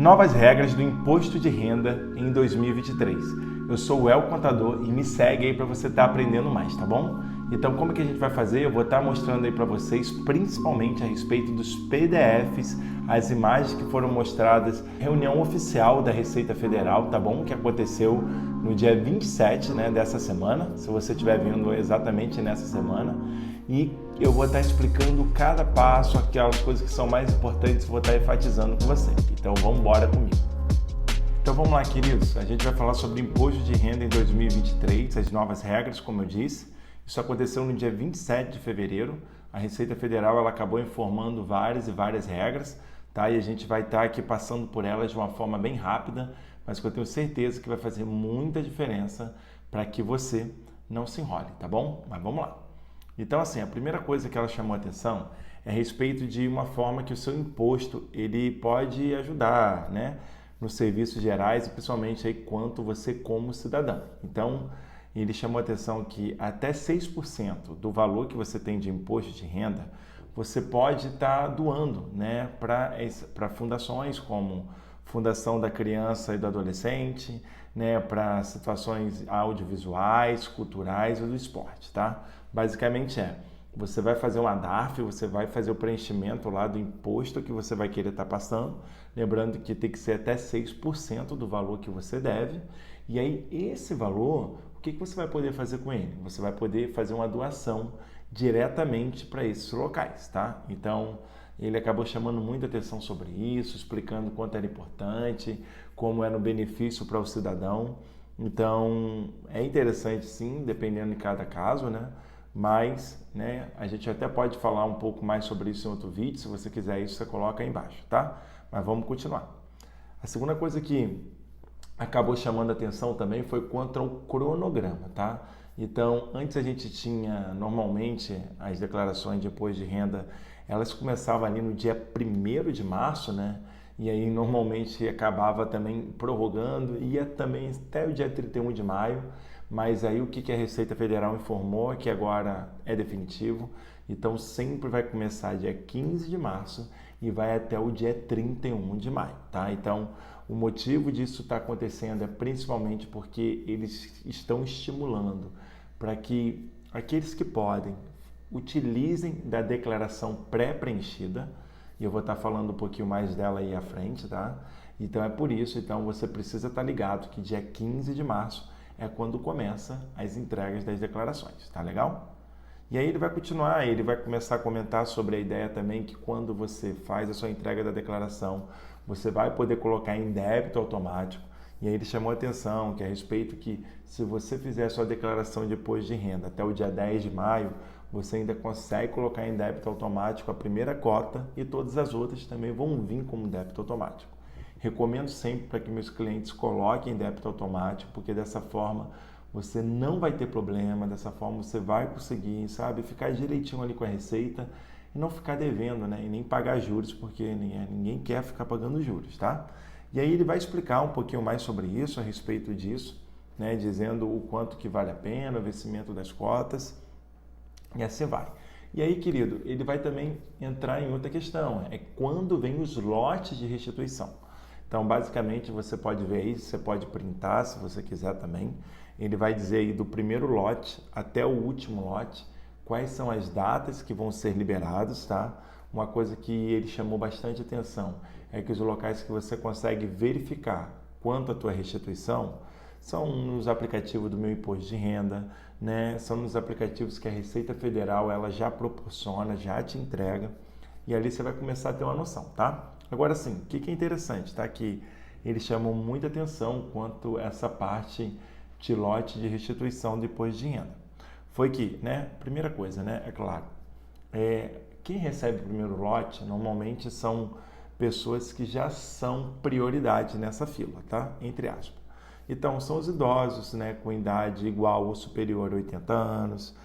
Novas regras do imposto de renda em 2023. Eu sou o El Contador e me segue aí para você estar aprendendo mais, tá bom? Então, como que a gente vai fazer? Eu vou estar mostrando aí para vocês, principalmente a respeito dos PDFs, as imagens que foram mostradas na reunião oficial da Receita Federal, tá bom? Que aconteceu no dia 27, dessa semana, se você estiver vindo exatamente nessa semana. E eu vou estar explicando cada passo, aquelas coisas que são mais importantes, vou estar enfatizando com você. Então, vamos embora comigo. Então, vamos lá, queridos. A gente vai falar sobre imposto de renda em 2023, as novas regras, como eu disse. Isso aconteceu no dia 27 de fevereiro. A Receita Federal ela acabou informando várias regras, tá? E a gente vai estar aqui passando por elas de uma forma bem rápida, mas que eu tenho certeza que vai fazer muita diferença para que você não se enrole, tá bom? Mas vamos lá. Então, assim, a primeira coisa que ela chamou a atenção é a respeito de uma forma que o seu imposto ele pode ajudar, nos serviços gerais e principalmente aí quanto você como cidadão. Então, ele chamou a atenção que até 6% do valor que você tem de imposto de renda, você pode estar doando, para fundações como Fundação da Criança e do Adolescente, para situações audiovisuais, culturais ou do esporte, tá? Basicamente você vai fazer uma DARF, você vai fazer o preenchimento lá do imposto que você vai querer estar passando, lembrando que tem que ser até 6% do valor que você deve, e aí esse valor, o que você vai poder fazer com ele? Você vai poder fazer uma doação diretamente para esses locais, tá? Então, ele acabou chamando muita atenção sobre isso, explicando quanto era importante, como era um benefício para o cidadão. Então, é interessante sim, dependendo de cada caso, Mas, a gente até pode falar um pouco mais sobre isso em outro vídeo, se você quiser isso, você coloca aí embaixo, tá? Mas vamos continuar. A segunda coisa que acabou chamando a atenção também foi quanto ao cronograma, tá? Então, antes a gente tinha, normalmente, as declarações de imposto de renda, elas começavam ali no dia 1º de março, E aí, normalmente, acabava também prorrogando, ia também até o dia 31 de maio, mas aí o que a Receita Federal informou é que agora é definitivo, então sempre vai começar dia 15 de março e vai até o dia 31 de maio, tá? Então, o motivo disso estar acontecendo é principalmente porque eles estão estimulando para que aqueles que podem utilizem da declaração pré-preenchida, e eu vou estar falando um pouquinho mais dela aí à frente, tá? Então é por isso, você precisa estar ligado que dia 15 de março é quando começa as entregas das declarações, tá legal? E aí ele vai continuar, ele vai começar a comentar sobre a ideia também que quando você faz a sua entrega da declaração, você vai poder colocar em débito automático. E aí ele chamou a atenção que a respeito que se você fizer a sua declaração de imposto de renda até o dia 10 de maio, você ainda consegue colocar em débito automático a primeira cota e todas as outras também vão vir como débito automático. Recomendo sempre para que meus clientes coloquem em débito automático, porque dessa forma você não vai ter problema, dessa forma você vai conseguir, ficar direitinho ali com a receita e não ficar devendo, e nem pagar juros, porque ninguém quer ficar pagando juros, tá? E aí ele vai explicar um pouquinho mais sobre isso, a respeito disso, dizendo o quanto que vale a pena, o vencimento das cotas, e assim vai. E aí, querido, ele vai também entrar em outra questão, é quando vem os lotes de restituição. Então, basicamente, você pode ver aí, você pode printar se você quiser também. Ele vai dizer aí do primeiro lote até o último lote, quais são as datas que vão ser liberados, tá? Uma coisa que ele chamou bastante atenção é que os locais que você consegue verificar quanto a tua restituição são nos aplicativos do Meu Imposto de Renda, São nos aplicativos que a Receita Federal ela já proporciona, já te entrega, e ali você vai começar a ter uma noção, tá? Agora sim, o que é interessante, tá? Que eles chamam muita atenção quanto a essa parte de lote de restituição do imposto de renda. Foi que, primeira coisa, é claro, quem recebe o primeiro lote normalmente são pessoas que já são prioridade nessa fila, tá? Entre aspas. Então, são os idosos, com idade igual ou superior a 80 anos,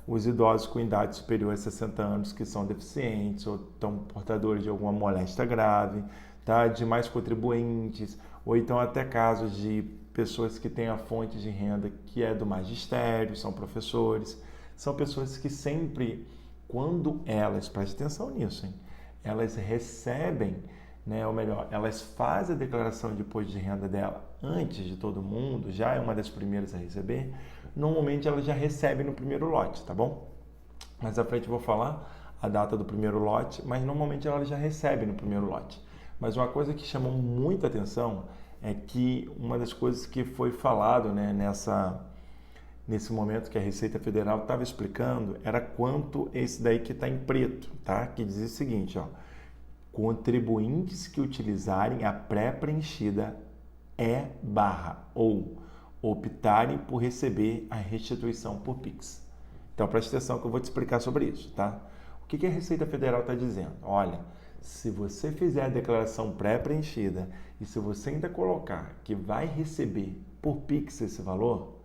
Os idosos com idade superior a 60 anos que são deficientes ou estão portadores de alguma moléstia grave, tá? Demais contribuintes, ou então até casos de pessoas que têm a fonte de renda que é do magistério, são professores, são pessoas que sempre, quando elas, preste atenção nisso, elas recebem né? Ou melhor, elas fazem a declaração de imposto de renda dela antes de todo mundo, já é uma das primeiras a receber, normalmente elas já recebem no primeiro lote, tá bom? Mais à frente eu vou falar a data do primeiro lote, mas normalmente elas já recebem no primeiro lote. Mas uma coisa que chamou muita atenção é que uma das coisas que foi falado, né, nesse momento que a Receita Federal estava explicando era quanto esse daí que está em preto, tá? Que diz o seguinte, ó, contribuintes que utilizarem a pré-preenchida E/, ou optarem por receber a restituição por Pix. Então, preste atenção que eu vou te explicar sobre isso, tá? O que a Receita Federal está dizendo? Olha, se você fizer a declaração pré-preenchida e se você ainda colocar que vai receber por Pix esse valor,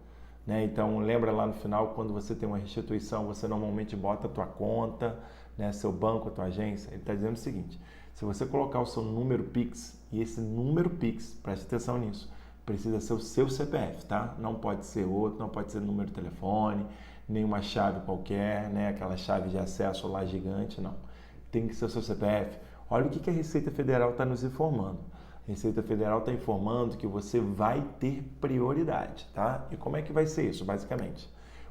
né? Então, lembra lá no final, quando você tem uma restituição, você normalmente bota a tua conta, né? Seu banco, a tua agência. Ele está dizendo o seguinte, se você colocar o seu número Pix, e esse número Pix, preste atenção nisso, precisa ser o seu CPF, tá? Não pode ser outro, não pode ser número de telefone, nenhuma chave qualquer, né? Aquela chave de acesso lá gigante, não. Tem que ser o seu CPF. Olha o que a Receita Federal está nos informando. A Receita Federal está informando que você vai ter prioridade, tá? E como é que vai ser isso, basicamente?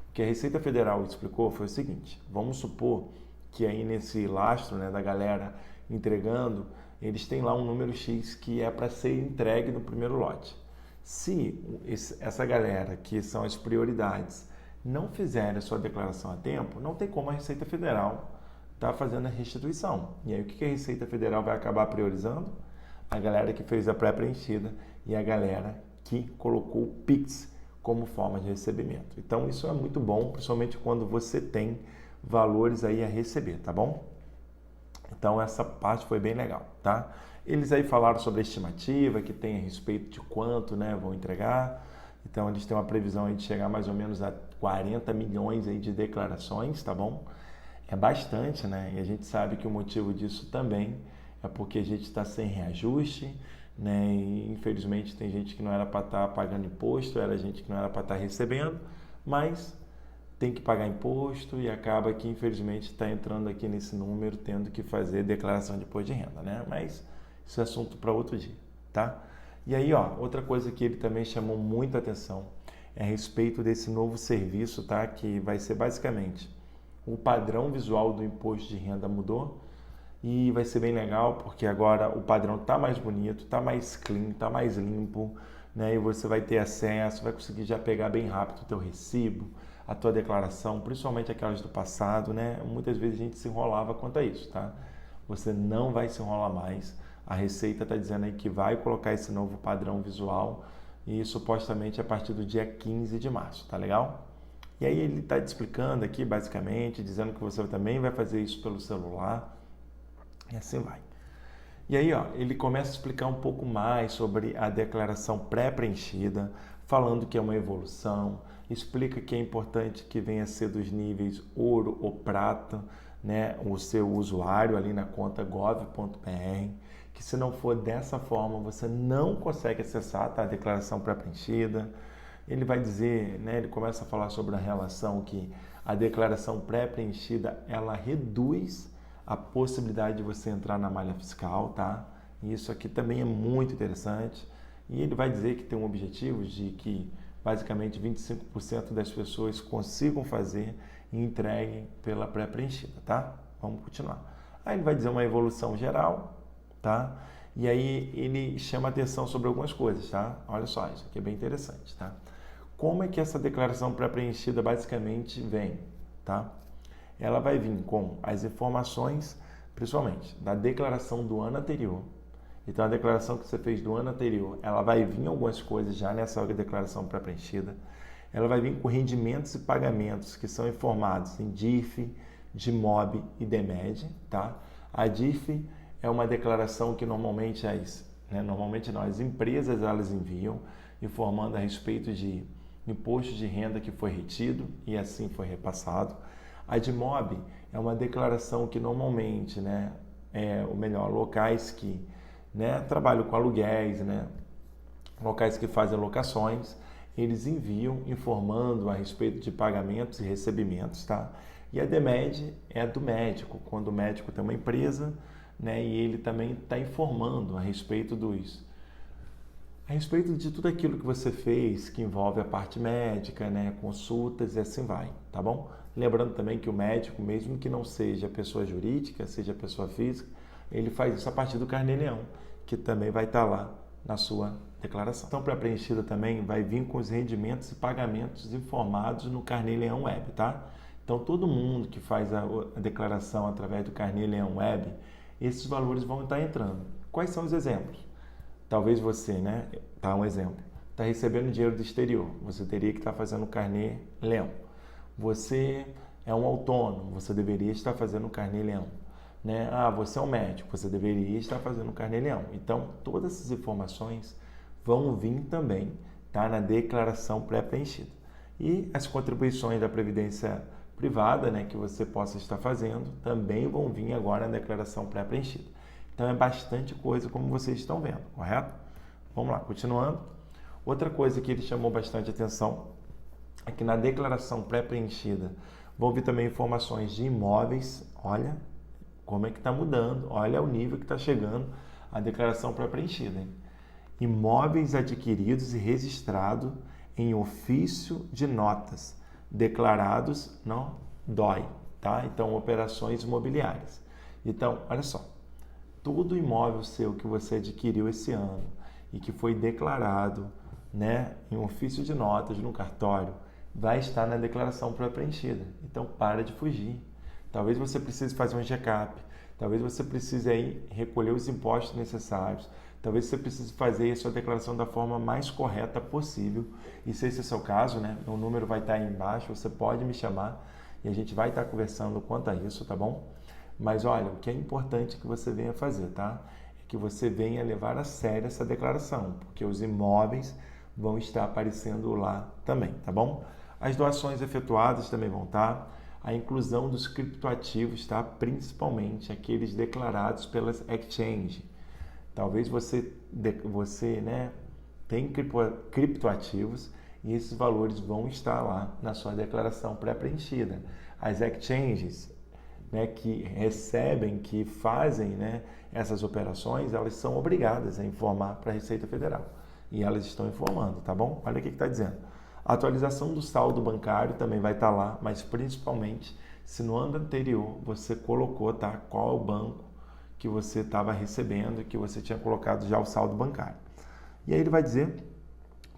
O que a Receita Federal explicou foi o seguinte, vamos supor que aí nesse lastro, né, da galera entregando, eles têm lá um número X que é para ser entregue no primeiro lote. Se essa galera, que são as prioridades, não fizerem a sua declaração a tempo, não tem como a Receita Federal estar fazendo a restituição. E aí o que a Receita Federal vai acabar priorizando? A galera que fez a pré-preenchida e a galera que colocou o Pix como forma de recebimento. Então isso é muito bom, principalmente quando você tem valores aí a receber, tá bom? Então essa parte foi bem legal, tá? Eles aí falaram sobre a estimativa que tem a respeito de quanto, né, vão entregar. Então eles têm uma previsão aí de chegar mais ou menos a 40 milhões aí de declarações, tá bom? É bastante, né? E a gente sabe que o motivo disso também é porque a gente está sem reajuste, né? E infelizmente tem gente que não era para estar pagando imposto, era gente que não era para estar recebendo, mas tem que pagar imposto e acaba que infelizmente está entrando aqui nesse número tendo que fazer declaração de imposto de renda, né? Mas isso é assunto para outro dia, tá? E aí, ó, outra coisa que ele também chamou muita atenção é a respeito desse novo serviço, tá? Que vai ser basicamente o padrão visual do imposto de renda mudou e vai ser bem legal porque agora o padrão tá mais bonito, tá mais clean, tá mais limpo, né? E você vai ter acesso, vai conseguir já pegar bem rápido o teu recibo, a tua declaração, principalmente aquelas do passado, né? Muitas vezes a gente se enrolava quanto a isso, tá? Você não vai se enrolar mais. A Receita está dizendo aí que vai colocar esse novo padrão visual e supostamente a partir do dia 15 de março, tá legal? E aí ele está te explicando aqui, basicamente, dizendo que você também vai fazer isso pelo celular e assim vai. E aí, ó, ele começa a explicar um pouco mais sobre a declaração pré-preenchida, falando que é uma evolução, explica que é importante que venha a ser dos níveis ouro ou prata, né, o seu usuário ali na conta gov.br, que se não for dessa forma, você não consegue acessar, tá, a declaração pré-preenchida. Ele vai dizer, né, ele começa a falar sobre a relação que a declaração pré-preenchida, ela reduz a possibilidade de você entrar na malha fiscal, tá? E isso aqui também é muito interessante. E ele vai dizer que tem um objetivo de que basicamente 25% das pessoas consigam fazer e entreguem pela pré-preenchida, tá? Vamos continuar. Aí ele vai dizer uma evolução geral, tá? E aí ele chama atenção sobre algumas coisas, tá? Olha só, isso aqui é bem interessante, tá? Como é que essa declaração pré-preenchida basicamente vem, tá? Ela vai vir com as informações, principalmente, da declaração do ano anterior. Então, a declaração que você fez do ano anterior, ela vai vir algumas coisas já nessa declaração pré-preenchida. Ela vai vir com rendimentos e pagamentos que são informados em DIF, DIMOB e DEMED, tá? A DIF é uma declaração que normalmente as empresas elas enviam, informando a respeito de imposto de renda que foi retido e assim foi repassado. A DIMOB é uma declaração que normalmente, né, locais que, né, trabalham com aluguéis, né, locais que fazem locações, eles enviam informando a respeito de pagamentos e recebimentos, tá? E a DEMED é do médico, quando o médico tem uma empresa, né? E ele também está informando a respeito de tudo aquilo que você fez, que envolve a parte médica, né? Consultas e assim vai, tá bom? Lembrando também que o médico, mesmo que não seja pessoa jurídica, seja pessoa física, ele faz isso a partir do carnê-leão, que também vai estar lá na sua declaração. Então, pré-preenchida também vai vir com os rendimentos e pagamentos informados no Carnê-Leão Web, tá? Então, todo mundo que faz a declaração através do Carnê-Leão Web, esses valores vão estar entrando. Quais são os exemplos? Talvez você, né? Tá um exemplo. Está recebendo dinheiro do exterior. Você teria que estar fazendo o Carnê-Leão. Você é um autônomo. Você deveria estar fazendo o Carnê-Leão. Né? Ah, você é um médico. Você deveria estar fazendo o Carnê-Leão. Então, todas essas informações vão vir também, tá? Na declaração pré-preenchida. E as contribuições da Previdência Privada, né, que você possa estar fazendo, também vão vir agora na declaração pré-preenchida. Então é bastante coisa, como vocês estão vendo, correto? Vamos lá, continuando. Outra coisa que ele chamou bastante atenção é que na declaração pré-preenchida vão vir também informações de imóveis. Olha como é que está mudando, olha o nível que está chegando a declaração pré-preenchida. Imóveis adquiridos e registrados em ofício de notas, declarados não DOI, tá? Então, operações imobiliárias. Então, olha só, todo imóvel seu que você adquiriu esse ano e que foi declarado, né, em ofício de notas no cartório, vai estar na declaração pré-preenchida. Então, para de fugir. Talvez você precise fazer um check-up, talvez você precise aí recolher os impostos necessários, talvez você precise fazer a sua declaração da forma mais correta possível. E se esse é o seu caso, né, meu número vai estar aí embaixo, você pode me chamar e a gente vai estar conversando quanto a isso, tá bom? Mas olha, o que é importante que você venha fazer, tá? É que você venha levar a sério essa declaração, porque os imóveis vão estar aparecendo lá também, tá bom? As doações efetuadas também vão estar, a inclusão dos criptoativos, tá? Principalmente aqueles declarados pelas exchange. Talvez você né, tem criptoativos e esses valores vão estar lá na sua declaração pré-preenchida. As exchanges, né, que recebem, que fazem, né, essas operações, elas são obrigadas a informar para a Receita Federal. E elas estão informando, tá bom? Olha o que está dizendo. A atualização do saldo bancário também vai estar lá, mas principalmente se no ano anterior você colocou, tá, qual é o banco que você estava recebendo, que você tinha colocado já o saldo bancário. E aí ele vai dizer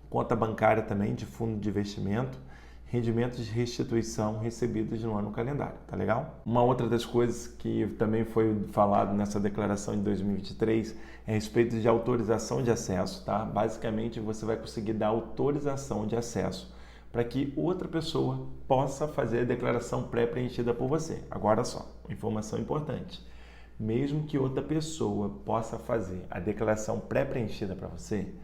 conta bancária também de fundo de investimento, rendimentos de restituição recebidos no ano calendário, tá legal? Uma outra das coisas que também foi falado nessa declaração de 2023 é a respeito de autorização de acesso, tá? Basicamente você vai conseguir dar autorização de acesso para que outra pessoa possa fazer a declaração pré-preenchida por você. Agora só, informação importante. Mesmo que outra pessoa possa fazer a declaração pré-preenchida para você,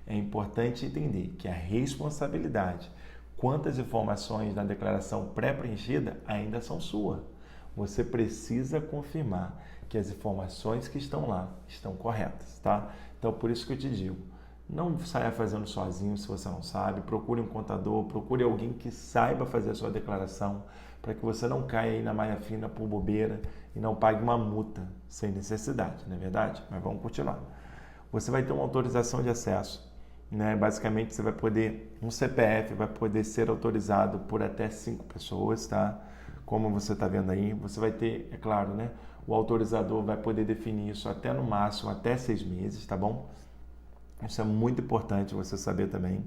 é importante entender que a responsabilidade quanto às informações na declaração pré-preenchida ainda são suas. Você precisa confirmar que as informações que estão lá estão corretas, tá? Então, por isso que eu te digo, não saia fazendo sozinho se você não sabe, procure um contador, procure alguém que saiba fazer a sua declaração, para que você não caia aí na malha fina por bobeira e não pague uma multa sem necessidade, não é verdade? Mas vamos continuar. Você vai ter uma autorização de acesso, né? Basicamente você vai poder, um CPF vai poder ser autorizado por até 5 pessoas, tá? Como você está vendo aí, você vai ter, é claro, né? O autorizador vai poder definir isso até no máximo, até 6 meses, tá bom? Isso é muito importante você saber também,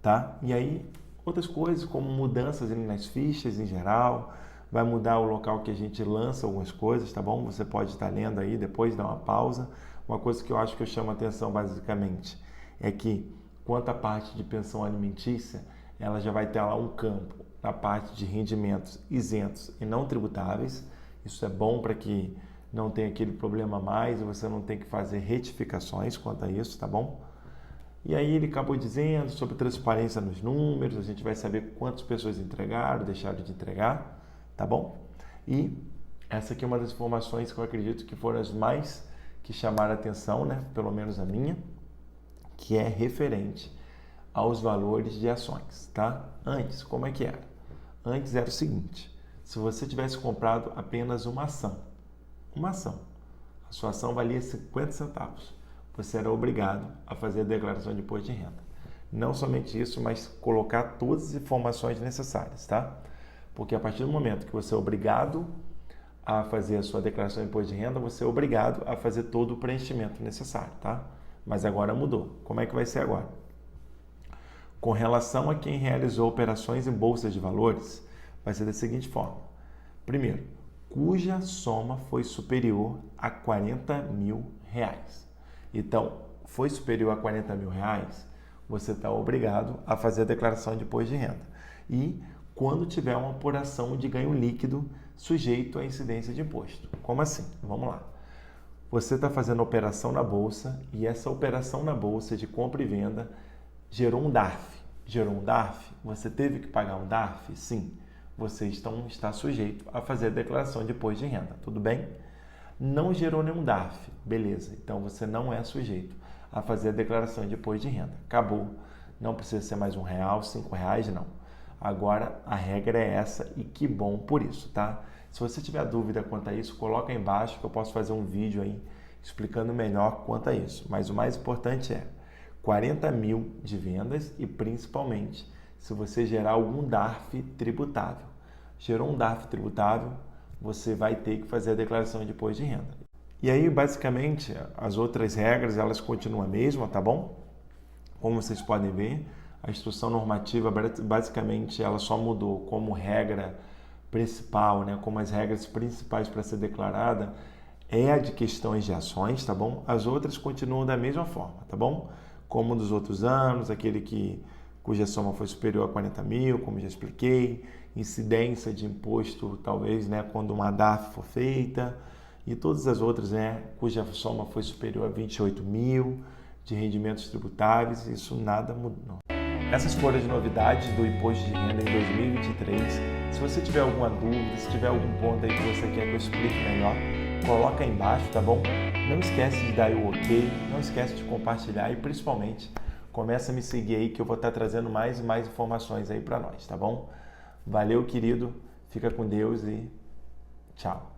tá? E aí, outras coisas como mudanças nas fichas em geral, vai mudar o local que a gente lança algumas coisas, tá bom? Você pode estar lendo aí, depois dar uma pausa. Uma coisa que eu acho que eu chamo a atenção basicamente é que, quanto à parte de pensão alimentícia, ela já vai ter lá um campo na parte de rendimentos isentos e não tributáveis. Isso é bom para que não tenha aquele problema mais e você não tem que fazer retificações quanto a isso, tá bom? E aí ele acabou dizendo sobre transparência nos números, a gente vai saber quantas pessoas entregaram, deixaram de entregar, tá bom? E essa aqui é uma das informações que eu acredito que foram as mais que chamaram a atenção, né? Pelo menos a minha, que é referente aos valores de ações, tá? Antes, como é que era? Antes era o seguinte, se você tivesse comprado apenas uma ação, sua ação valia 50 centavos. Você era obrigado a fazer a declaração de imposto de renda. Não somente isso, mas colocar todas as informações necessárias, tá? Porque a partir do momento que você é obrigado a fazer a sua declaração de imposto de renda, você é obrigado a fazer todo o preenchimento necessário, tá? Mas agora mudou. Como é que vai ser agora? Com relação a quem realizou operações em bolsas de valores, vai ser da seguinte forma. Primeiro, cuja soma foi superior a 40 mil reais. Então, foi superior a 40 mil reais, você está obrigado a fazer a declaração de imposto de renda. E quando tiver uma apuração de ganho líquido sujeito à incidência de imposto. Como assim? Vamos lá. Você está fazendo operação na bolsa e essa operação na bolsa de compra e venda gerou um DARF. Gerou um DARF? Você teve que pagar um DARF? Sim. Você está sujeito a fazer a declaração de imposto de renda. Tudo bem? Não gerou nenhum DARF. Beleza. Então você não é sujeito a fazer a declaração de imposto de renda. Acabou. Não precisa ser mais R$1, R$5, não. Agora a regra é essa e que bom por isso, tá? Se você tiver dúvida quanto a isso, coloca aí embaixo que eu posso fazer um vídeo aí explicando melhor quanto a isso. Mas o mais importante é 40 mil de vendas e principalmente se você gerar algum DARF tributável. Gerou um DARF tributável, você vai ter que fazer a declaração de imposto de renda. E aí, basicamente, as outras regras, elas continuam a mesma, tá bom? Como vocês podem ver, a instrução normativa, basicamente, ela só mudou como regra principal, né? Como as regras principais para ser declarada, é a de questões de ações, tá bom? As outras continuam da mesma forma, tá bom? Como dos outros anos, cuja soma foi superior a 40 mil, como já expliquei, incidência de imposto, talvez, né, quando uma DARF for feita, e todas as outras, né, cuja soma foi superior a 28 mil de rendimentos tributáveis, isso nada mudou. Essas foram as novidades do imposto de renda em 2023. Se você tiver alguma dúvida, se tiver algum ponto aí que você quer que eu explique melhor, coloca aí embaixo, tá bom? Não esquece de dar o ok, não esquece de compartilhar e principalmente começa a me seguir aí que eu vou estar trazendo mais e mais informações aí para nós, tá bom? Valeu, querido, fica com Deus e tchau.